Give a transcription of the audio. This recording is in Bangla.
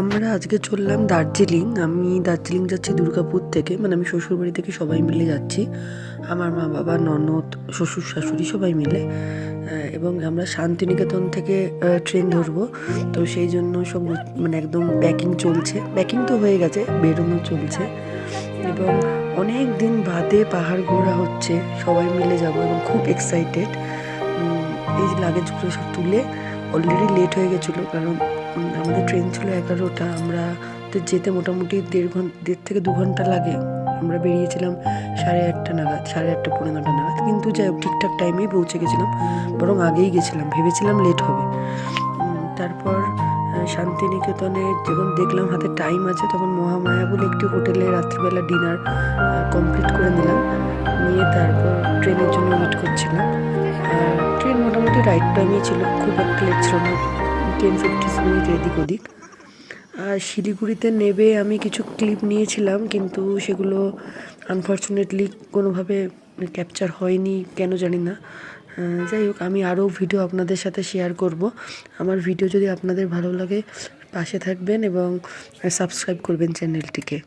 আমরা আজকে চললাম দার্জিলিং। আমি দার্জিলিং যাচ্ছি দুর্গাপুর থেকে, মানে আমি শ্বশুরবাড়ি থেকে সবাই মিলে যাচ্ছি। আমার মা বাবা, ননদ, শ্বশুর শাশুড়ি সবাই মিলে। এবং আমরা শান্তিনিকেতন থেকে ট্রেন ধরবো। তো সেই জন্য সব মানে একদম প্যাকিং চলছে, প্যাকিং তো হয়ে গেছে, বেরোনো চলছে। এবং অনেক দিন বাদে পাহাড় ঘোরা হচ্ছে, সবাই মিলে যাব এবং খুব এক্সাইটেড। এই যে লাগেজগুলো সব তুলে, অলরেডি লেট হয়ে গেছিলো কারণ আমাদের ট্রেন ছিল 11টা। আমরা তো যেতে মোটামুটি দেড় থেকে 2 ঘন্টা লাগে। আমরা বেরিয়েছিলাম 8:30 নাগাদ, 8:30 পৌনে 9টা নাগাদ, কিন্তু যাই হোক ঠিকঠাক টাইমেই পৌঁছে গেছিলাম, বরং আগেই গেছিলাম, ভেবেছিলাম লেট হবে। তারপর শান্তিনিকেতনে যখন দেখলাম হাতে টাইম আছে, তখন মহামায়া বলে একটি হোটেলে রাত্রিবেলা ডিনার কমপ্লিট করে নিলাম। নিয়ে তারপর ট্রেনের জন্য ওয়েট করছিলাম। ট্রেন মোটামুটি রাইট টাইমেই ছিল, খুব একটা লেট ছিল না, 10-15 মিনিট এদিক ওদিক। আর শিলিগুড়িতে নেবে আমি কিছু ক্লিপ নিয়েছিলাম, কিন্তু সেগুলো আনফর্চুনেটলি কোনোভাবে ক্যাপচার হয়নি, কেন জানি না। যাই হোক, আমি আরও ভিডিও আপনাদের সাথে শেয়ার করব। আমার ভিডিও যদি আপনাদের ভালো লাগে, পাশে থাকবেন এবং সাবস্ক্রাইব করবেন চ্যানেলটিকে।